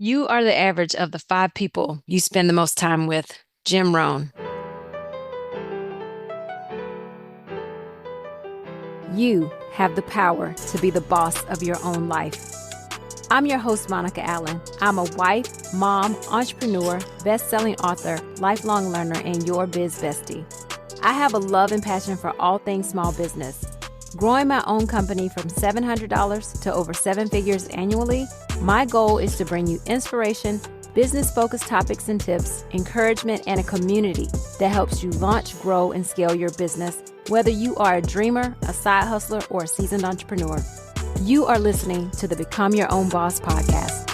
You are the average of the 5 people you spend the most time with. Jim Rohn. You have the power to be the boss of your own life. I'm your host, Monica Allen. I'm a wife, mom, entrepreneur, best-selling author, lifelong learner, and your biz bestie. I have a love and passion for all things small business. Growing my own company from $700 to over 7 figures annually, my goal is to bring you inspiration, business-focused topics and tips, encouragement, and a community that helps you launch, grow, and scale your business, whether you are a dreamer, a side hustler, or a seasoned entrepreneur. You are listening to the Become Your Own Boss podcast.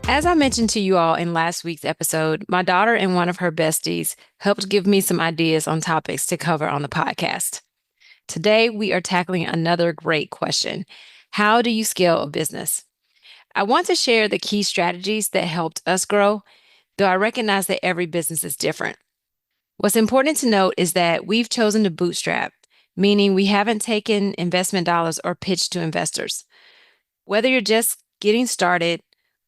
As I mentioned to you all in last week's episode, my daughter and one of her besties helped give me some ideas on topics to cover on the podcast. Today, we are tackling another great question. How do you scale a business? I want to share the key strategies that helped us grow, though I recognize that every business is different. What's important to note is that we've chosen to bootstrap, meaning we haven't taken investment dollars or pitched to investors. Whether you're just getting started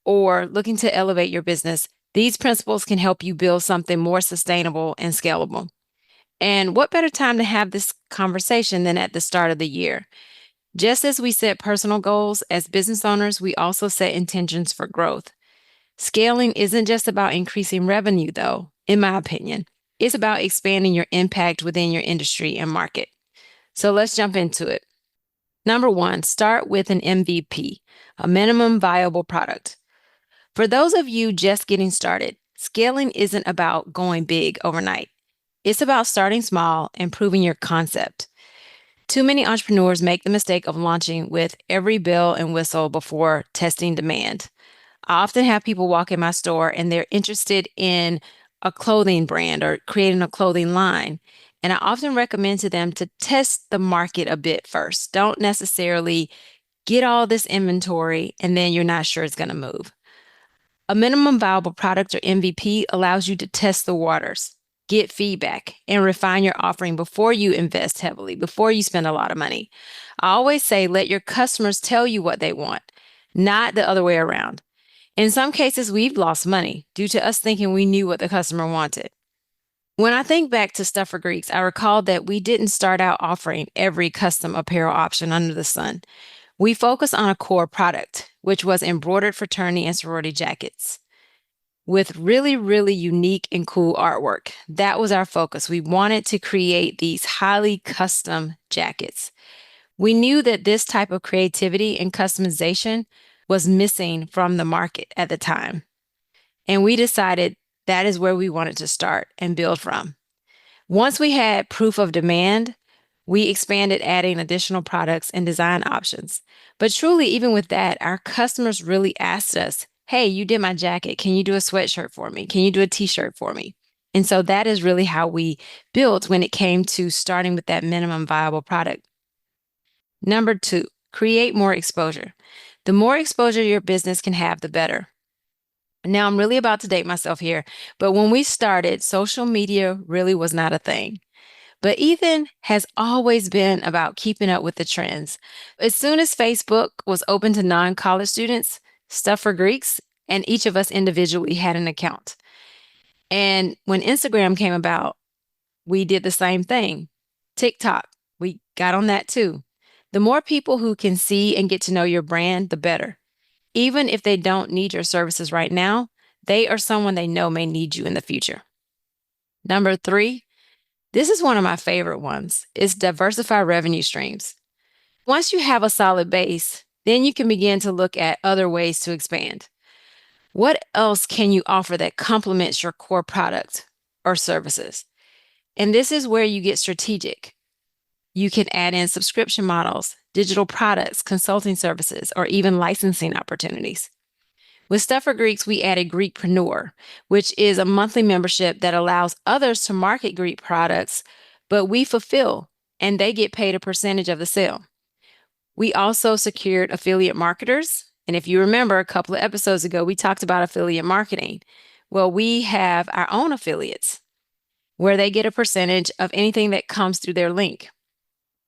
or looking to elevate your business, these principles can help you build something more sustainable and scalable. And what better time to have this conversation than at the start of the year? Just as we set personal goals as business owners, we also set intentions for growth. Scaling isn't just about increasing revenue, though, in my opinion. It's about expanding your impact within your industry and market. So let's jump into it. Number one, start with an MVP, a minimum viable product. For those of you just getting started, scaling isn't about going big overnight. It's about starting small and proving your concept. Too many entrepreneurs make the mistake of launching with every bell and whistle before testing demand. I often have people walk in my store and they're interested in a clothing brand or creating a clothing line. And I often recommend to them to test the market a bit first. Don't necessarily get all this inventory and then you're not sure it's going to move. A minimum viable product or MVP allows you to test the waters, get feedback, and refine your offering before you invest heavily, before you spend a lot of money. I always say, let your customers tell you what they want, not the other way around. In some cases, we've lost money due to us thinking we knew what the customer wanted. When I think back to Stuff for Greeks, I recall that we didn't start out offering every custom apparel option under the sun. We focused on a core product, which was embroidered fraternity and sorority jackets with really, really unique and cool artwork. That was our focus. We wanted to create these highly custom jackets. We knew that this type of creativity and customization was missing from the market at the time. And we decided that is where we wanted to start and build from. Once we had proof of demand, we expanded adding additional products and design options. But truly, even with that, our customers really asked us, hey, you did my jacket. Can you do a sweatshirt for me? Can you do a t-shirt for me? And so that is really how we built when it came to starting with that minimum viable product. Number two, create more exposure. The more exposure your business can have, the better. Now, I'm really about to date myself here, but when we started, social media really was not a thing. But Ethan has always been about keeping up with the trends. As soon as Facebook was open to non-college students, Stuff for Greeks, and each of us individually had an account. And when Instagram came about, we did the same thing. TikTok, we got on that too. The more people who can see and get to know your brand, the better. Even if they don't need your services right now, they are someone they know may need you in the future. Number three, this is one of my favorite ones, is diversify revenue streams. Once you have a solid base, then you can begin to look at other ways to expand. What else can you offer that complements your core product or services? And this is where you get strategic. You can add in subscription models, digital products, consulting services, or even licensing opportunities. With Stuff for Greeks, we added Greekpreneur, which is a monthly membership that allows others to market Greek products, but we fulfill and they get paid a percentage of the sale. We also secured affiliate marketers. And if you remember a couple of episodes ago, we talked about affiliate marketing. Well, we have our own affiliates where they get a percentage of anything that comes through their link.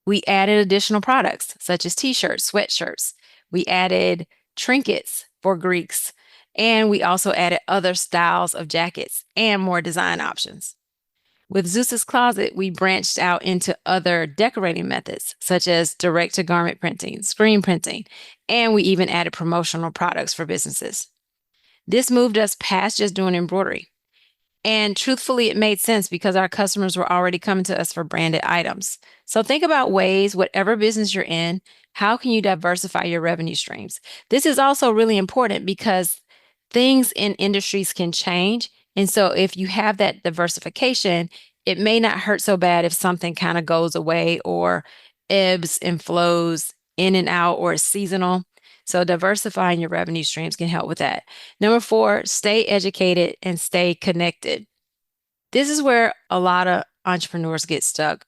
We added additional products such as t-shirts, sweatshirts. We added trinkets for Greeks, and we also added other styles of jackets and more design options. With Zeus's Closet, we branched out into other decorating methods, such as direct to garment printing, screen printing, and we even added promotional products for businesses. This moved us past just doing embroidery. And truthfully, it made sense because our customers were already coming to us for branded items. So think about ways, whatever business you're in, how can you diversify your revenue streams? This is also really important because things in industries can change. And so if you have that diversification, it may not hurt so bad if something kind of goes away or ebbs and flows in and out or is seasonal. So diversifying your revenue streams can help with that. Number 4, stay educated and stay connected. This is where a lot of entrepreneurs get stuck.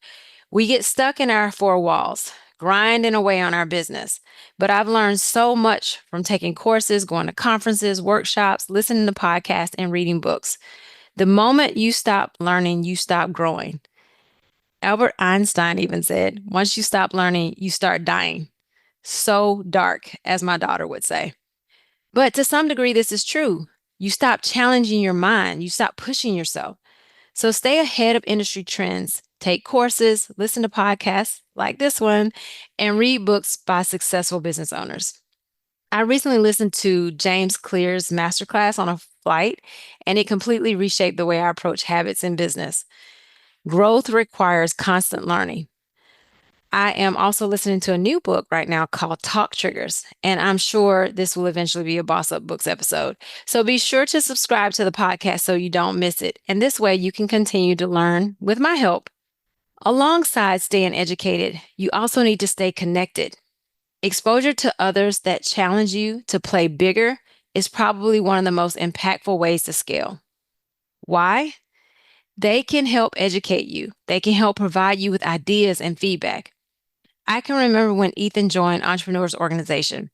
We get stuck in our 4 walls, grinding away on our business. But I've learned so much from taking courses, going to conferences, workshops, listening to podcasts, and reading books. The moment you stop learning, you stop growing. Albert Einstein even said, once you stop learning, you start dying. So dark, as my daughter would say. But to some degree, this is true. You stop challenging your mind, you stop pushing yourself. So stay ahead of industry trends, take courses, listen to podcasts like this one, and read books by successful business owners. I recently listened to James Clear's masterclass on a flight, and it completely reshaped the way I approach habits in business. Growth requires constant learning. I am also listening to a new book right now called Talk Triggers, and I'm sure this will eventually be a Boss Up Books episode. So be sure to subscribe to the podcast so you don't miss it. And this way you can continue to learn with my help. Alongside staying educated, you also need to stay connected. Exposure to others that challenge you to play bigger is probably one of the most impactful ways to scale. Why? They can help educate you. They can help provide you with ideas and feedback. I can remember when Ethan joined Entrepreneurs Organization.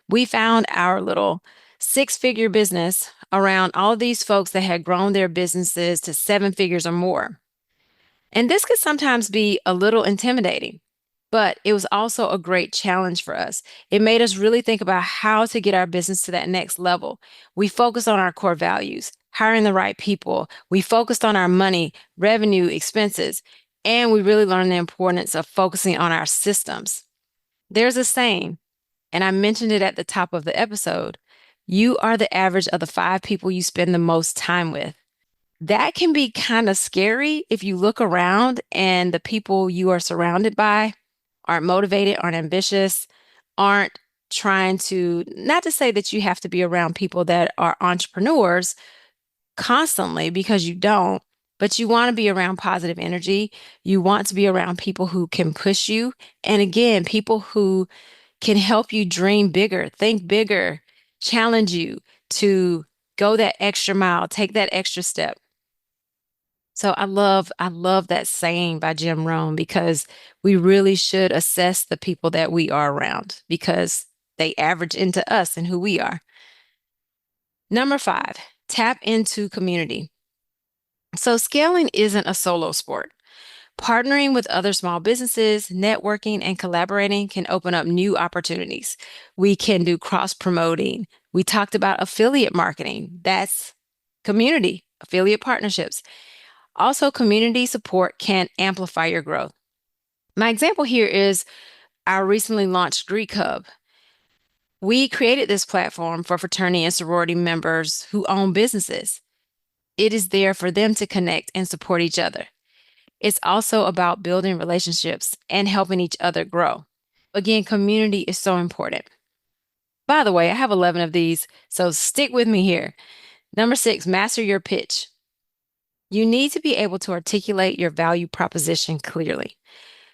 We found our little 6-figure business around all of these folks that had grown their businesses to 7 figures or more. And this could sometimes be a little intimidating, but it was also a great challenge for us. It made us really think about how to get our business to that next level. We focused on our core values, hiring the right people. We focused on our money, revenue, expenses, and we really learned the importance of focusing on our systems. There's a saying, and I mentioned it at the top of the episode, you are the average of the 5 people you spend the most time with. That can be kind of scary if you look around and the people you are surrounded by aren't motivated, aren't ambitious, aren't trying to, not to say that you have to be around people that are entrepreneurs constantly because you don't, but you want to be around positive energy. You want to be around people who can push you. And again, people who can help you dream bigger, think bigger, challenge you to go that extra mile, take that extra step. So I love that saying by Jim Rohn because we really should assess the people that we are around because they average into us and who we are. Number 5, tap into community. So scaling isn't a solo sport. Partnering with other small businesses, networking, and collaborating can open up new opportunities. We can do cross promoting. We talked about affiliate marketing. That's community, affiliate partnerships. Also, community support can amplify your growth. My example here is our recently launched Greek Hub. We created this platform for fraternity and sorority members who own businesses. It is there for them to connect and support each other. It's also about building relationships and helping each other grow. Again, community is so important. By the way, I have 11 of these, so stick with me here. Number 6, master your pitch. You need to be able to articulate your value proposition clearly,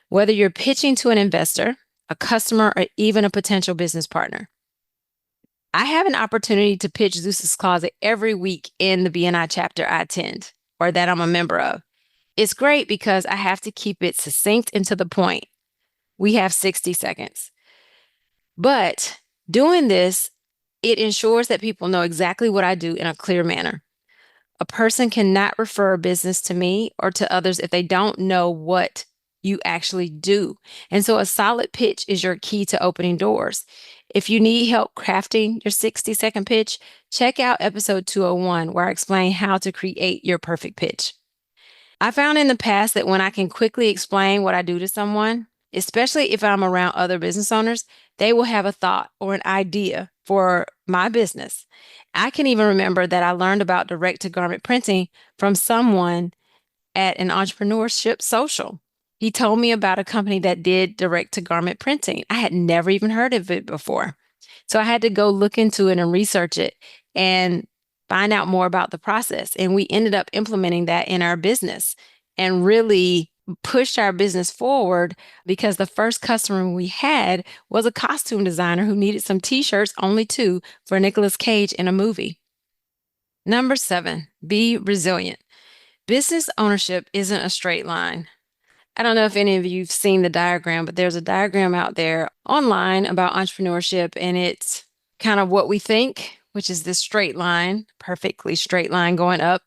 whether you're pitching to an investor, a customer, or even a potential business partner. I have an opportunity to pitch Zeus's Closet every week in the BNI chapter I attend or that I'm a member of. It's great because I have to keep it succinct and to the point. We have 60 seconds. But doing this, it ensures that people know exactly what I do in a clear manner. A person cannot refer a business to me or to others if they don't know what you actually do. And so a solid pitch is your key to opening doors. If you need help crafting your 60-second pitch, check out episode 201, where I explain how to create your perfect pitch. I found in the past that when I can quickly explain what I do to someone, especially if I'm around other business owners, they will have a thought or an idea for my business. I can even remember that I learned about direct to garment printing from someone at an entrepreneurship social. He told me about a company that did direct to garment printing. I had never even heard of it before. So I had to go look into it and research it and find out more about the process. And we ended up implementing that in our business and really pushed our business forward because the first customer we had was a costume designer who needed some t-shirts, only two, for Nicolas Cage in a movie. Number 7, be resilient. Business ownership isn't a straight line. I don't know if any of you've seen the diagram, but there's a diagram out there online about entrepreneurship, and it's kind of what we think, which is this straight line, perfectly straight line going up.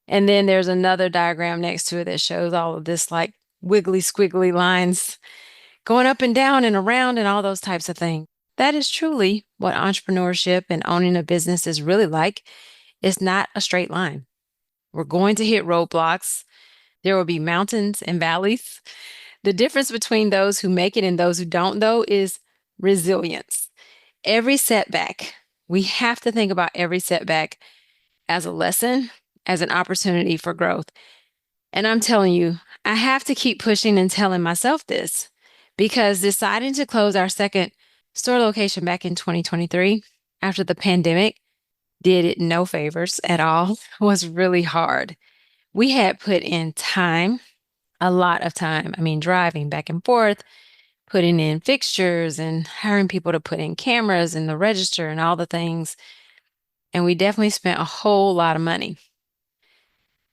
And then there's another diagram next to it that shows all of this like wiggly, squiggly lines going up and down and around and all those types of things. That is truly what entrepreneurship and owning a business is really like. It's not a straight line. We're going to hit roadblocks. There will be mountains and valleys. The difference between those who make it and those who don't, though, is resilience. Every setback, we have to think about every setback as a lesson, as an opportunity for growth. And I'm telling you, I have to keep pushing and telling myself this because deciding to close our second store location back in 2023 after the pandemic did it no favors at all was really hard. We had put in time, a lot of time. I mean, driving back and forth, putting in fixtures and hiring people to put in cameras and the register and all the things. And we definitely spent a whole lot of money.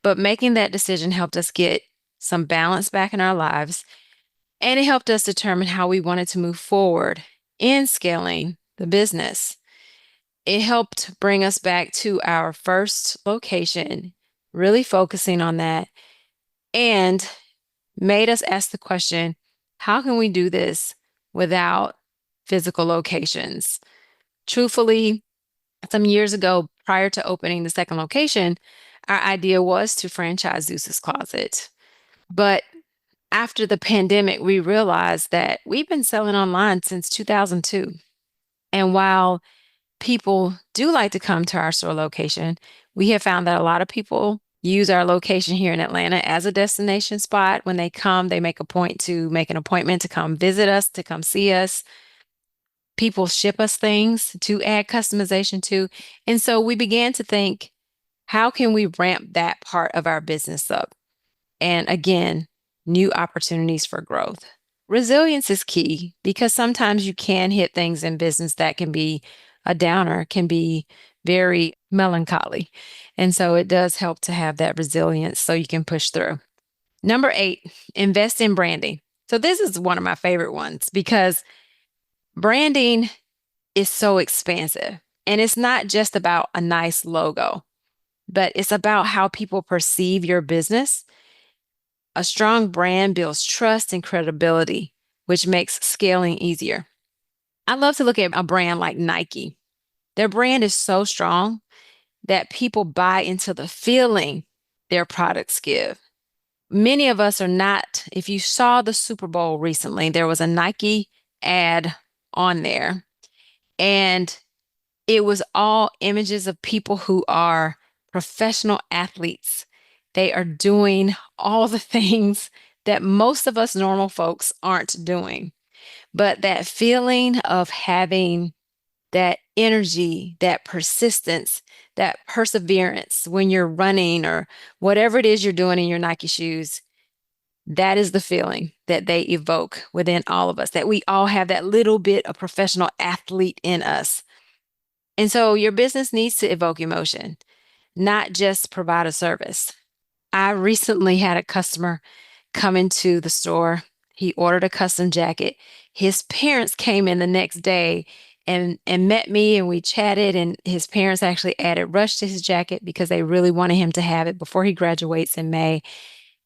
But making that decision helped us get some balance back in our lives. And it helped us determine how we wanted to move forward in scaling the business. It helped bring us back to our first location, really focusing on that, and made us ask the question, how can we do this without physical locations? Truthfully, some years ago, prior to opening the second location, our idea was to franchise Zeus's Closet. But after the pandemic, we realized that we've been selling online since 2002. And while people do like to come to our store location, we have found that a lot of people use our location here in Atlanta as a destination spot. When they come, they make a point to make an appointment to come visit us, to come see us. People ship us things to add customization to. And so we began to think, how can we ramp that part of our business up? And again, new opportunities for growth. Resilience is key because sometimes you can hit things in business that can be a downer, can be very melancholy. And so it does help to have that resilience so you can push through. Number 8, invest in branding. So this is one of my favorite ones because branding is so expansive and it's not just about a nice logo, but it's about how people perceive your business. A strong brand builds trust and credibility, which makes scaling easier. I love to look at a brand like Nike. Their brand is so strong that people buy into the feeling their products give. Many of us are not, if you saw the Super Bowl recently, there was a Nike ad on there, and it was all images of people who are professional athletes. They are doing all the things that most of us normal folks aren't doing. But that feeling of having that energy, that persistence, that perseverance when you're running or whatever it is you're doing in your Nike shoes, that is the feeling that they evoke within all of us, that we all have that little bit of professional athlete in us. And so your business needs to evoke emotion, not just provide a service. I recently had a customer come into the store. He ordered a custom jacket. His parents came in the next day and met me and we chatted, and his parents actually added rush to his jacket because they really wanted him to have it before he graduates in May.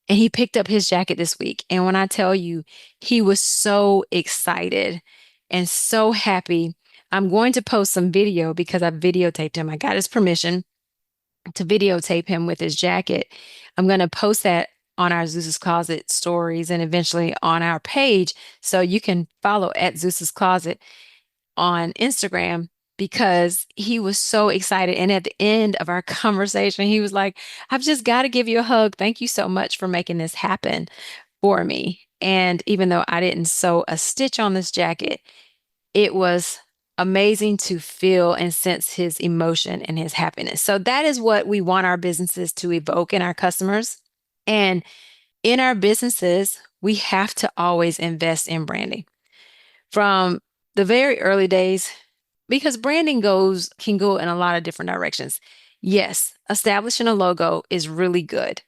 And he picked up his jacket this week. And when I tell you, he was so excited and so happy. I'm going to post some video because I videotaped him. I got his permission to videotape him with his jacket. I'm going to post that on our Zeus's Closet stories and eventually on our page. So you can follow at Zeus's Closet on Instagram because he was so excited. And at the end of our conversation, he was like, I've just got to give you a hug. Thank you so much for making this happen for me. And even though I didn't sew a stitch on this jacket, it was amazing to feel and sense his emotion and his happiness. So that is what we want our businesses to evoke in our customers. And in our businesses, we have to always invest in branding. From the very early days, because branding can go in a lot of different directions. Yes, establishing a logo is really good.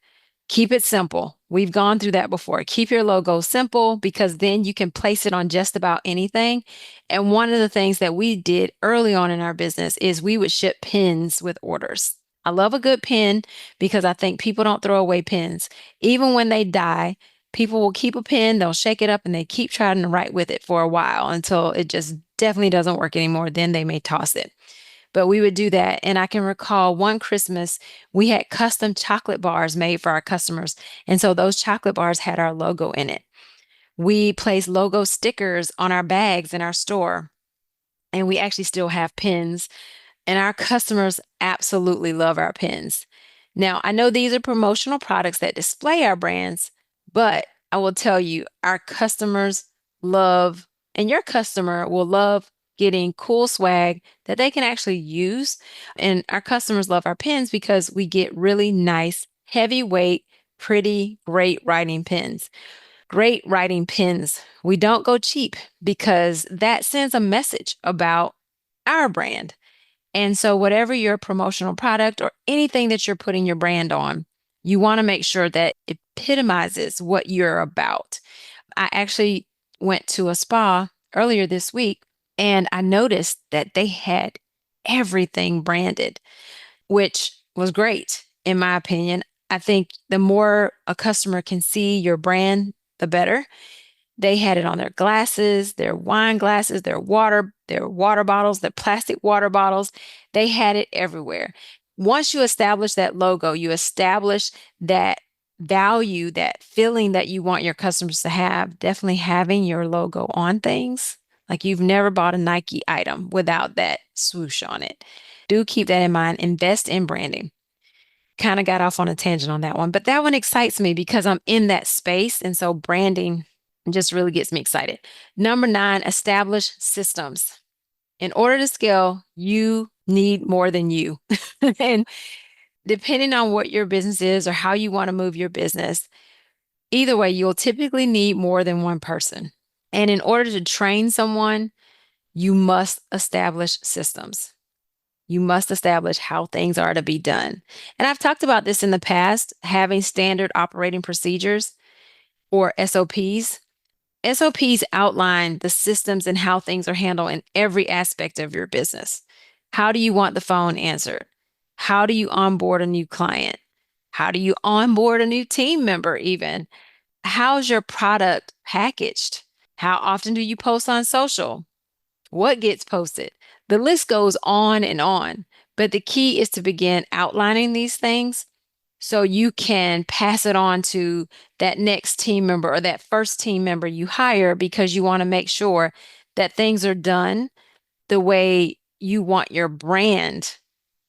Keep it simple. We've gone through that before. Keep your logo simple because then you can place it on just about anything. And one of the things that we did early on in our business is we would ship pins with orders. I love a good pin because I think people don't throw away pins. Even when they die, people will keep a pin, they'll shake it up, and they keep trying to write with it for a while until it just definitely doesn't work anymore. Then they may toss it. But we would do that. And I can recall one Christmas, we had custom chocolate bars made for our customers. And so those chocolate bars had our logo in it. We placed logo stickers on our bags in our store. And we actually still have pins and our customers absolutely love our pens. Now, I know these are promotional products that display our brands, but I will tell you, our customers love, and your customer will love getting cool swag that they can actually use. And our customers love our pens because we get really nice, heavyweight, pretty, great writing pens. Great writing pens. We don't go cheap because that sends a message about our brand. And so, whatever your promotional product or anything that you're putting your brand on, you want to make sure that epitomizes what you're about. I actually went to a spa earlier this week and I noticed that they had everything branded, which was great, in my opinion. I think the more a customer can see your brand, the better. They had it on their glasses, their wine glasses, their water bottles, their plastic water bottles. They had it everywhere. Once you establish that logo, you establish that value, that feeling that you want your customers to have, definitely having your logo on things. Like you've never bought a Nike item without that swoosh on it. Do keep that in mind. Invest in branding. Kind of got off on a tangent on that one, but that one excites me because I'm in that space. And so branding just really gets me excited. Number 9, establish systems. In order to scale, you need more than you. And depending on what your business is or how you want to move your business, either way, you'll typically need more than one person. And in order to train someone, you must establish systems. You must establish how things are to be done. And I've talked about this in the past, having standard operating procedures or SOPs. SOPs outline the systems and how things are handled in every aspect of your business. How do you want the phone answered? How do you onboard a new client? How do you onboard a new team member, even? How's your product packaged? How often do you post on social? What gets posted? The list goes on and on. But the key is to begin outlining these things so you can pass it on to that next team member or that first team member you hire because you want to make sure that things are done the way you want your brand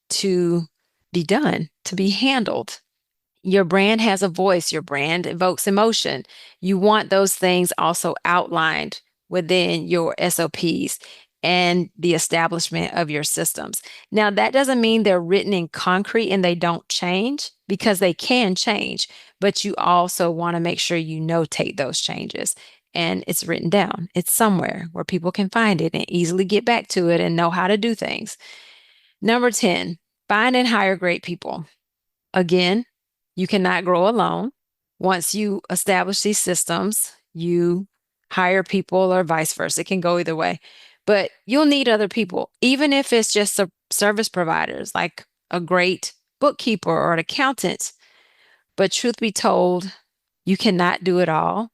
to be done, to be handled. Your brand has a voice, your brand evokes emotion. You want those things also outlined within your SOPs and the establishment of your systems. Now, that doesn't mean they're written in concrete and they don't change because they can change, but you also want to make sure you notate those changes and it's written down. It's somewhere where people can find it and easily get back to it and know how to do things. Number 10, find and hire great people. Again, you cannot grow alone. Once you establish these systems, you hire people or vice versa. It can go either way. But you'll need other people, even if it's just service providers like a great bookkeeper or an accountant. But truth be told, You cannot do it all.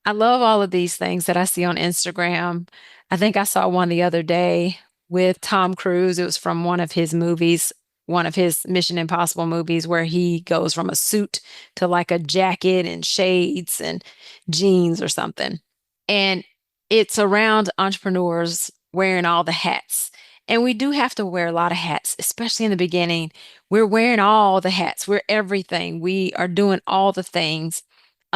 I love all of these things that I see on Instagram. I think I saw one the other day with Tom Cruise. It was from one of his movies, one of his Mission Impossible movies, where he goes from a suit to like a jacket and shades and jeans or something. And it's around entrepreneurs wearing all the hats. And we do have to wear a lot of hats, especially in the beginning. We're wearing all the hats, we're everything. We are doing all the things.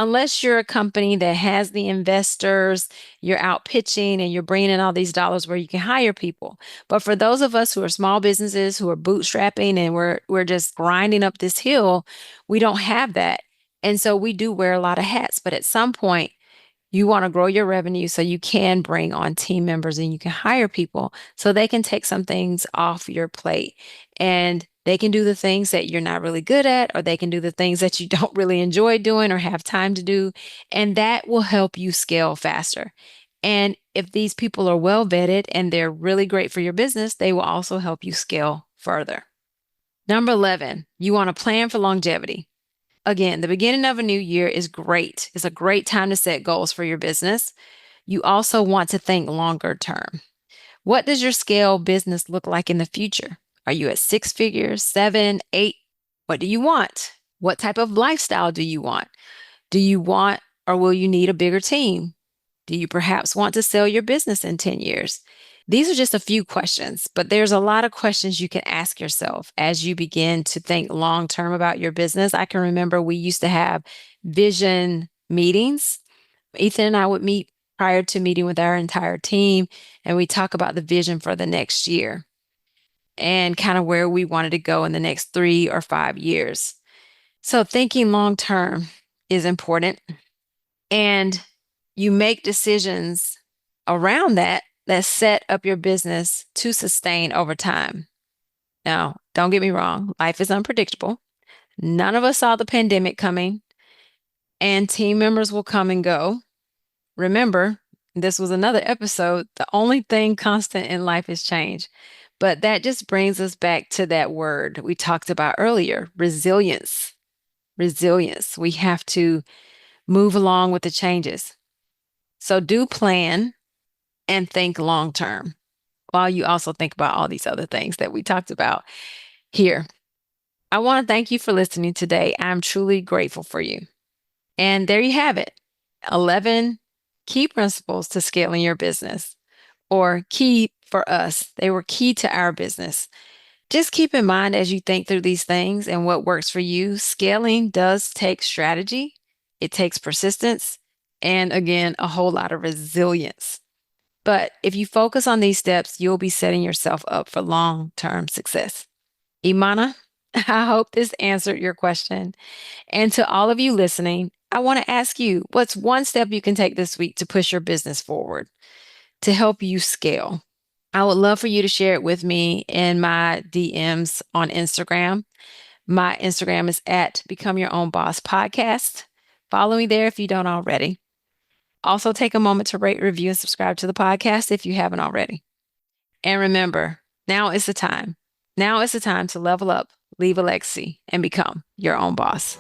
Unless you're a company that has the investors, you're out pitching and you're bringing in all these dollars where you can hire people. But for those of us who are small businesses, who are bootstrapping and we're just grinding up this hill, we don't have that. And so we do wear a lot of hats. But at some point, you want to grow your revenue so you can bring on team members and you can hire people so they can take some things off your plate and they can do the things that you're not really good at, or they can do the things that you don't really enjoy doing or have time to do. And that will help you scale faster. And if these people are well vetted and they're really great for your business, they will also help you scale further. Number 11, you want to plan for longevity. Again, the beginning of a new year is great. It's a great time to set goals for your business. You also want to think longer term. What does your scale business look like in the future? Are you at six figures, seven, eight? What do you want? What type of lifestyle do you want? Do you want or will you need a bigger team? Do you perhaps want to sell your business in 10 years? These are just a few questions, but there's a lot of questions you can ask yourself as you begin to think long term about your business. I can remember we used to have vision meetings. Ethan and I would meet prior to meeting with our entire team, and we talk about the vision for the next year and kind of where we wanted to go in the next 3 or 5 years. So thinking long term is important, and you make decisions around that set up your business to sustain over time. Now, don't get me wrong, life is unpredictable. None of us saw the pandemic coming, and team members will come and go. Remember, this was another episode. The only thing constant in life is change. But that just brings us back to that word we talked about earlier, resilience. Resilience. We have to move along with the changes. So do plan and think long term while you also think about all these other things that we talked about here. I want to thank you for listening today. I'm truly grateful for you. And there you have it, 11 key principles to scaling your business, or key for us. They were key to our business. Just keep in mind as you think through these things and what works for you, scaling does take strategy, it takes persistence, and again, a whole lot of resilience. But if you focus on these steps, you'll be setting yourself up for long-term success. Imana, I hope this answered your question. And to all of you listening, I want to ask you, what's one step you can take this week to push your business forward, to help you scale? I would love for you to share it with me in my DMs on Instagram. My Instagram is at Become Your Own Boss Podcast. Follow me there if you don't already. Also, take a moment to rate, review, and subscribe to the podcast if you haven't already. And remember, now is the time. Now is the time to level up, leave a legacy, and become your own boss.